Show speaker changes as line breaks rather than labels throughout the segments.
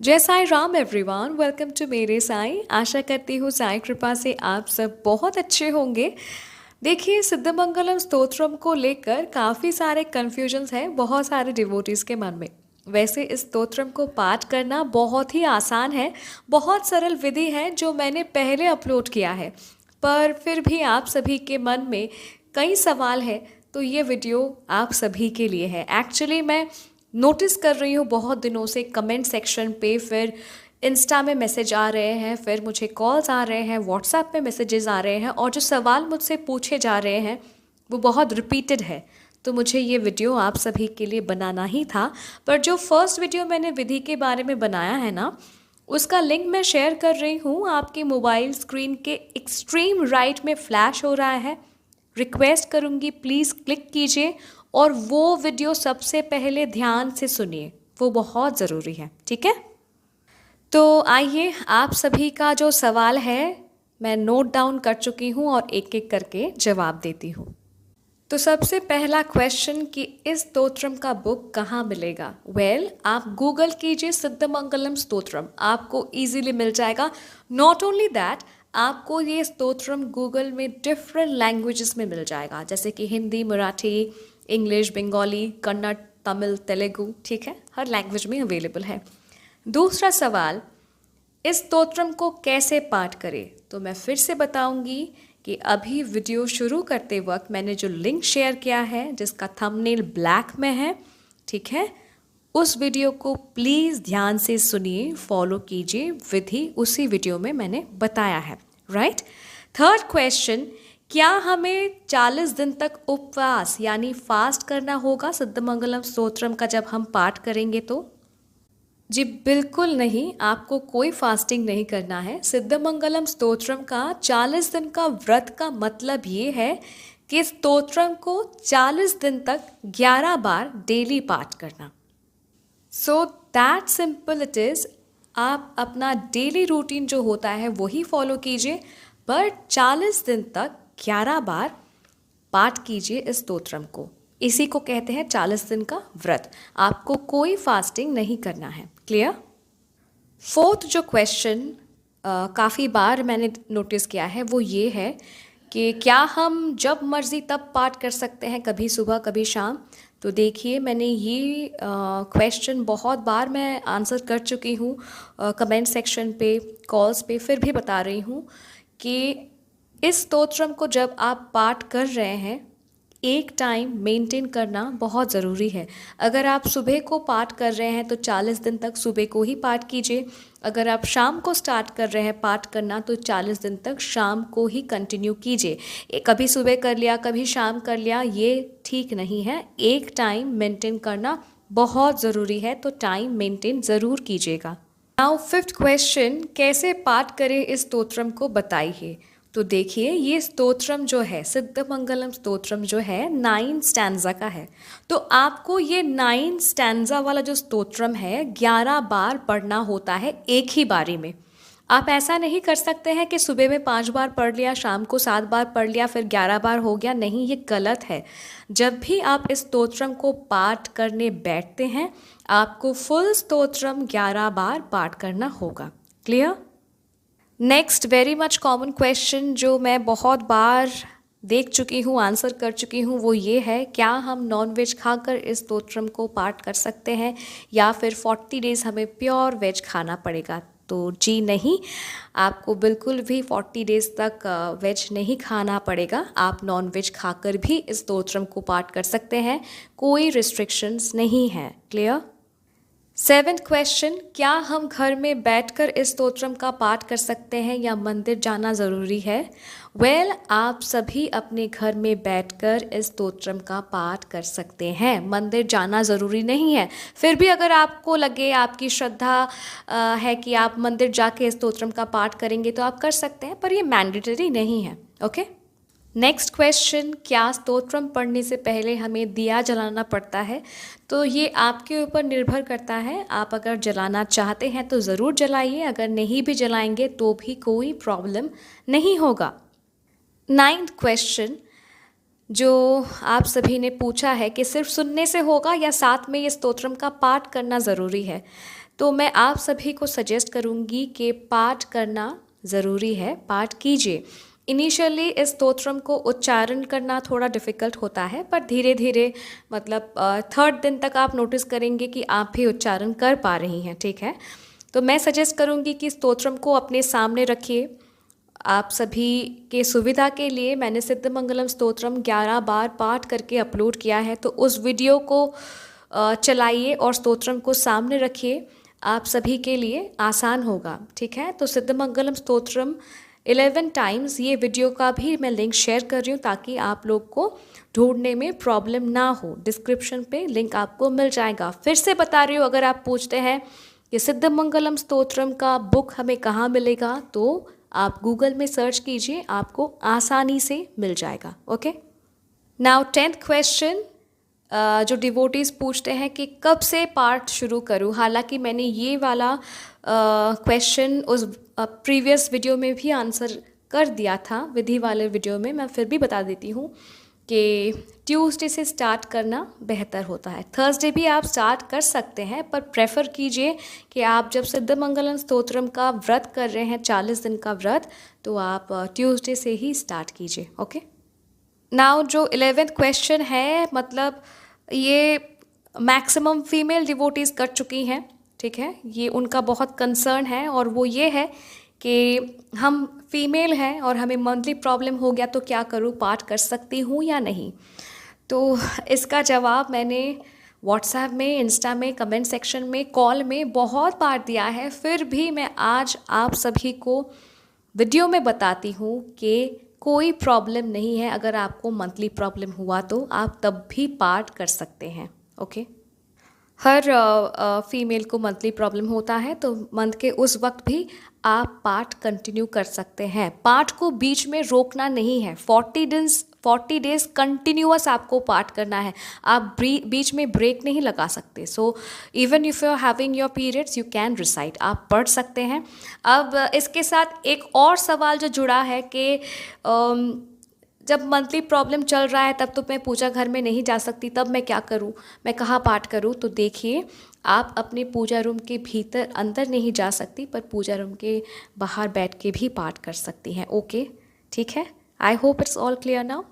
जय Sai Ram everyone, welcome to मेरे साई। आशा करती हूँ साई कृपा से आप सब बहुत अच्छे होंगे। देखिए, सिद्धमंगलम स्तोत्रम को लेकर काफ़ी सारे कन्फ्यूजन्स हैं बहुत सारे डिवोटीज़ के मन में। वैसे इस स्तोत्रम को पाठ करना बहुत ही आसान है, बहुत सरल विधि है जो मैंने पहले अपलोड किया है, पर फिर भी आप सभी के मन में कई सवाल हैं, तो ये वीडियो आप सभी के लिए है। एक्चुअली मैं नोटिस कर रही हूँ बहुत दिनों से कमेंट सेक्शन पे, फिर इंस्टा में मैसेज आ रहे हैं, फिर मुझे कॉल्स आ रहे हैं, व्हाट्सएप पे मैसेजेस आ रहे हैं, और जो सवाल मुझसे पूछे जा रहे हैं वो बहुत रिपीटेड है। तो मुझे ये वीडियो आप सभी के लिए बनाना ही था। पर जो फर्स्ट वीडियो मैंने विधि के बारे में बनाया है ना, उसका लिंक मैं शेयर कर रही हूँ। आपके मोबाइल स्क्रीन के एक्सट्रीम राइट में फ्लैश हो रहा है। रिक्वेस्ट करूँगी प्लीज़ क्लिक कीजिए और वो वीडियो सबसे पहले ध्यान से सुनिए, वो बहुत ज़रूरी है। ठीक है, तो आइए, आप सभी का जो सवाल है मैं नोट डाउन कर चुकी हूँ और एक एक करके जवाब देती हूँ। तो सबसे पहला क्वेश्चन कि इस स्तोत्रम का बुक कहाँ मिलेगा। आप गूगल कीजिए सिद्धमंगलम स्तोत्रम, आपको इजीली मिल जाएगा। नॉट ओनली दैट, आपको ये स्तोत्रम गूगल में डिफरेंट लैंग्वेजेस में मिल जाएगा, जैसे कि हिंदी, मराठी, इंग्लिश, बंगाली, कन्नड़, तमिल, तेलुगु। ठीक है, हर लैंग्वेज में अवेलेबल है। दूसरा सवाल, इस स्तोत्रम को कैसे पाठ करें, तो मैं फिर से बताऊंगी कि अभी वीडियो शुरू करते वक्त मैंने जो लिंक शेयर किया है, जिसका थंबनेल ब्लैक में है, ठीक है, उस वीडियो को प्लीज़ ध्यान से सुनिए, फॉलो कीजिए, विधि उसी वीडियो में मैंने बताया है। राइट। थर्ड क्वेश्चन, क्या हमें 40 दिन तक उपवास यानी फास्ट करना होगा सिद्धमंगलम स्तोत्रम का जब हम पाठ करेंगे तो? जी बिल्कुल नहीं, आपको कोई फास्टिंग नहीं करना है। सिद्धमंगलम स्तोत्रम का 40 दिन का व्रत का मतलब ये है कि स्तोत्रम को 40 दिन तक 11 बार डेली पाठ करना। So that simple it is. आप अपना डेली रूटीन जो होता है वही फॉलो कीजिए, पर 40 दिन तक 11 बार पाठ कीजिए इस स्तोत्रम को। इसी को कहते हैं 40 दिन का व्रत। आपको कोई फास्टिंग नहीं करना है। क्लियर? फोर्थ जो क्वेश्चन काफ़ी बार मैंने नोटिस किया है वो ये है कि क्या हम जब मर्ज़ी तब पाठ कर सकते हैं, कभी सुबह कभी शाम। तो देखिए, मैंने ये क्वेश्चन बहुत बार मैं आंसर कर चुकी हूँ कमेंट सेक्शन पे, कॉल्स पे, फिर भी बता रही हूँ कि इस स्तोत्रम को जब आप पाठ कर रहे हैं, एक टाइम मेंटेन करना बहुत ज़रूरी है। अगर आप सुबह को पाठ कर रहे हैं तो 40 दिन तक सुबह को ही पाठ कीजिए। अगर आप शाम को स्टार्ट कर रहे हैं पाठ करना तो 40 दिन तक शाम को ही कंटिन्यू कीजिए। कभी सुबह कर लिया, कभी शाम कर लिया, ये ठीक नहीं है। एक टाइम मेंटेन करना बहुत ज़रूरी है, तो टाइम मेंटेन ज़रूर कीजिएगा। नाउ फिफ्थ क्वेश्चन, कैसे पाठ करें इस स्तोत्रम को बताइए। तो देखिए, ये स्तोत्रम जो है, सिद्धमंगलम स्तोत्रम जो है 9 स्टैंजा का है। तो आपको ये 9 स्टैंजा वाला जो स्तोत्रम है 11 बार पढ़ना होता है एक ही बारी में। आप ऐसा नहीं कर सकते हैं कि सुबह में 5 बार पढ़ लिया, शाम को 7 बार पढ़ लिया, फिर 11 बार हो गया। नहीं, ये गलत है। जब भी आप इस स्तोत्रम को पाठ करने बैठते हैं, आपको फुल स्तोत्रम 11 बार पाठ करना होगा। Clear? Next very much common question जो मैं बहुत बार देख चुकी हूँ, आंसर कर चुकी हूँ, वो ये है, क्या हम नॉन वेज खाकर इस स्तोत्रम को पाठ कर सकते हैं या फिर 40 डेज़ हमें प्योर वेज खाना पड़ेगा। तो जी नहीं, आपको बिल्कुल भी 40 डेज़ तक वेज नहीं खाना पड़ेगा। आप नॉन वेज खाकर भी इस स्तोत्रम को पाठ कर सकते हैं, कोई रिस्ट्रिक्शंस नहीं है। क्लियर? 7th क्वेश्चन, क्या हम घर में बैठकर इस स्तोत्रम का पाठ कर सकते हैं या मंदिर जाना ज़रूरी है। आप सभी अपने घर में बैठकर इस स्तोत्रम का पाठ कर सकते हैं, मंदिर जाना ज़रूरी नहीं है। फिर भी अगर आपको लगे, आपकी श्रद्धा है कि आप मंदिर जाके इस स्तोत्रम का पाठ करेंगे तो आप कर सकते हैं, पर ये मैंडेटरी नहीं है। ओके। नेक्स्ट क्वेश्चन, क्या स्तोत्रम पढ़ने से पहले हमें दिया जलाना पड़ता है। तो ये आपके ऊपर निर्भर करता है। आप अगर जलाना चाहते हैं तो ज़रूर जलाइए, अगर नहीं भी जलाएंगे तो भी कोई प्रॉब्लम नहीं होगा। 9th क्वेश्चन जो आप सभी ने पूछा है कि सिर्फ सुनने से होगा या साथ में ये स्तोत्रम का पाठ करना ज़रूरी है। तो मैं आप सभी को सजेस्ट करूँगी कि पाठ करना ज़रूरी है, पाठ कीजिए। इनिशियली इस स्तोत्रम को उच्चारण करना थोड़ा डिफ़िकल्ट होता है, पर धीरे धीरे मतलब थर्ड दिन तक आप नोटिस करेंगे कि आप भी उच्चारण कर पा रही हैं, ठीक है। तो मैं सजेस्ट करूँगी कि स्तोत्रम को अपने सामने रखिए। आप सभी के सुविधा के लिए मैंने सिद्धमंगलम स्तोत्रम 11 बार पाठ करके अपलोड किया है, तो उस वीडियो को चलाइए और स्तोत्रम को सामने रखिए। आप सभी के लिए आसान होगा, ठीक है। तो सिद्धमंगलम स्तोत्रम 11 टाइम्स, ये वीडियो का भी मैं लिंक शेयर कर रही हूँ ताकि आप लोग को ढूंढने में प्रॉब्लम ना हो। डिस्क्रिप्शन पे लिंक आपको मिल जाएगा। फिर से बता रही हूँ, अगर आप पूछते हैं कि सिद्धमंगलम स्तोत्रम का बुक हमें कहाँ मिलेगा, तो आप गूगल में सर्च कीजिए, आपको आसानी से मिल जाएगा। Okay, now 10th question. जो डिवोटीज़ पूछते हैं कि कब से पाठ शुरू करूं, हालांकि मैंने ये वाला क्वेश्चन उस प्रीवियस वीडियो में भी आंसर कर दिया था, विधि वाले वीडियो में। मैं फिर भी बता देती हूँ कि ट्यूसडे से स्टार्ट करना बेहतर होता है। थर्सडे भी आप स्टार्ट कर सकते हैं, पर प्रेफर कीजिए कि आप जब सिद्धमंगलम स्तोत्रम का व्रत कर रहे हैं, 40 दिन का व्रत, तो आप ट्यूसडे से ही स्टार्ट कीजिए। ओके, नाउ जो 11th क्वेश्चन है, मतलब ये मैक्सिमम फीमेल डिवोटीज़ कर चुकी हैं, ठीक है। ये उनका बहुत कंसर्न है, और वो ये है कि हम फीमेल हैं और हमें मंथली प्रॉब्लम हो गया तो क्या करूँ, पाठ कर सकती हूँ या नहीं। तो इसका जवाब मैंने व्हाट्सएप में, इंस्टा में, कमेंट सेक्शन में, कॉल में बहुत बार दिया है। फिर भी मैं आज आप सभी को वीडियो में बताती हूँ कि कोई प्रॉब्लम नहीं है। अगर आपको मंथली प्रॉब्लम हुआ तो आप तब भी पाठ कर सकते हैं। ओके, हर फीमेल को मंथली प्रॉब्लम होता है, तो मंथ के उस वक्त भी आप पाठ कंटिन्यू कर सकते हैं। पाठ को बीच में रोकना नहीं है। 40 डेज कंटिन्यूअस आपको पाठ करना है। आप बीच में ब्रेक नहीं लगा सकते। So even if you are having your periods, you can recite, आप पढ़ सकते हैं। अब इसके साथ एक और सवाल जो जुड़ा है कि जब मंथली प्रॉब्लम चल रहा है तब तो मैं पूजा घर में नहीं जा सकती, तब मैं क्या करूं, मैं कहाँ पाठ करूं। तो देखिए, आप अपने पूजा रूम के भीतर अंदर नहीं जा सकती, पर पूजा रूम के बाहर बैठ के भी पाठ कर सकती हैं। ओके, ठीक है। I hope it's all clear now.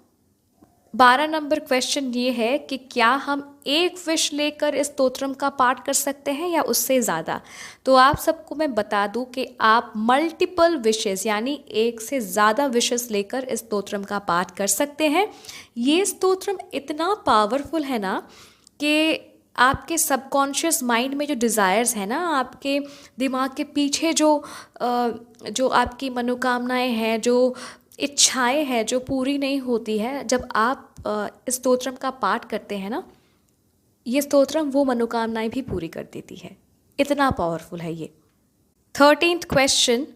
12 number question ये है कि क्या हम एक विश लेकर इस स्तोत्रम का पाठ कर सकते हैं या उससे ज़्यादा। तो आप सबको मैं बता दूं कि आप मल्टीपल विशेस, यानी एक से ज़्यादा विशेस लेकर इस स्तोत्रम का पाठ कर सकते हैं। ये स्तोत्रम इतना पावरफुल है ना कि आपके सबकॉन्शियस माइंड में जो डिज़ायर्स है ना, आपके दिमाग के पीछे जो आपकी मनोकामनाएं हैं, जो इच्छाएं हैं, जो पूरी नहीं होती है, जब आप इस स्तोत्रम का पाठ करते हैं ना, ये स्तोत्रम वो मनोकामनाएं भी पूरी कर देती है। इतना पावरफुल है ये। 13th क्वेश्चन,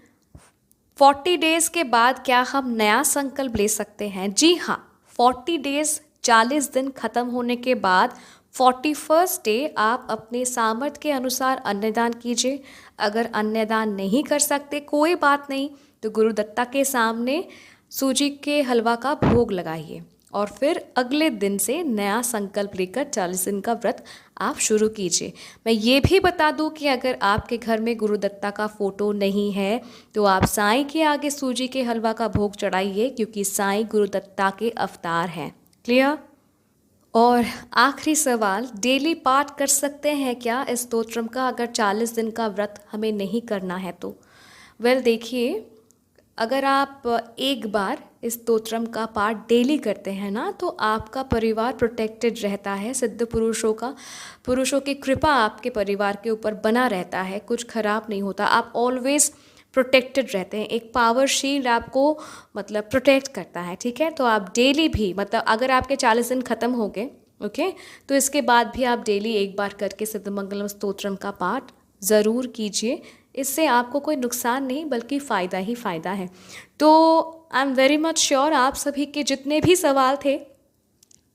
40 डेज के बाद क्या हम नया संकल्प ले सकते हैं। जी हाँ, 40 डेज 40 दिन खत्म होने के बाद 41st डे आप अपने सामर्थ्य के अनुसार अन्नदान कीजिए। अगर अन्नदान नहीं कर सकते, कोई बात नहीं, तो गुरुदत्ता के सामने सूजी के हलवा का भोग लगाइए और फिर अगले दिन से नया संकल्प लेकर 40 दिन का व्रत आप शुरू कीजिए। मैं ये भी बता दूं कि अगर आपके घर में गुरुदत्ता का फ़ोटो नहीं है तो आप साईं के आगे सूजी के हलवा का भोग चढ़ाइए, क्योंकि साईं गुरुदत्ता के अवतार हैं। क्लियर। और आखिरी सवाल, डेली पाठ कर सकते हैं क्या इस स्तोत्रम का, अगर 40 दिन का व्रत हमें नहीं करना है तो। देखिए, अगर आप एक बार इस स्तोत्रम का पाठ डेली करते हैं ना, तो आपका परिवार प्रोटेक्टेड रहता है। सिद्ध पुरुषों की कृपा आपके परिवार के ऊपर बना रहता है, कुछ खराब नहीं होता, आप ऑलवेज प्रोटेक्टेड रहते हैं। एक पावर शील्ड आपको मतलब प्रोटेक्ट करता है, ठीक है। तो आप डेली भी, मतलब अगर आपके 40 दिन खत्म हो गए, ओके, तो इसके बाद भी आप डेली एक बार करके सिद्धमंगलम स्तोत्रम का पाठ ज़रूर कीजिए। इससे आपको कोई नुकसान नहीं बल्कि फ़ायदा ही फ़ायदा है। तो I am very much sure आप सभी के जितने भी सवाल थे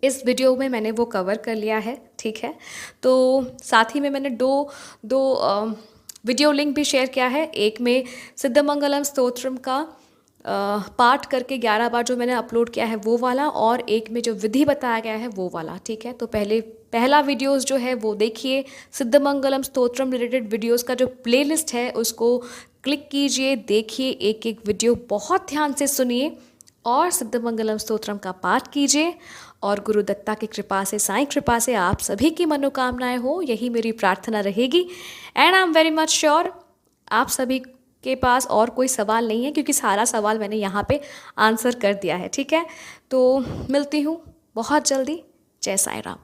इस वीडियो में मैंने वो कवर कर लिया है, ठीक है। तो साथ ही में मैंने दो वीडियो लिंक भी शेयर किया है। एक में सिद्धमंगलम स्तोत्रम का पाठ करके 11 बार जो मैंने अपलोड किया है वो वाला, और एक में जो विधि बताया गया है वो वाला, ठीक है। तो पहले पहला वीडियोस जो है वो देखिए, सिद्धमंगलम स्तोत्रम रिलेटेड वीडियोस का जो प्लेलिस्ट है उसको क्लिक कीजिए, देखिए एक एक वीडियो बहुत ध्यान से सुनिए और सिद्धमंगलम स्तोत्रम का पाठ कीजिए और गुरु दत्ता की कृपा से, साईं कृपा से आप सभी की मनोकामनाएं हो, यही मेरी प्रार्थना रहेगी। And I am very much sure आप सभी के पास और कोई सवाल नहीं है, क्योंकि सारा सवाल मैंने यहाँ पे आंसर कर दिया है। ठीक है, तो मिलती हूँ बहुत जल्दी। जय साईं राम।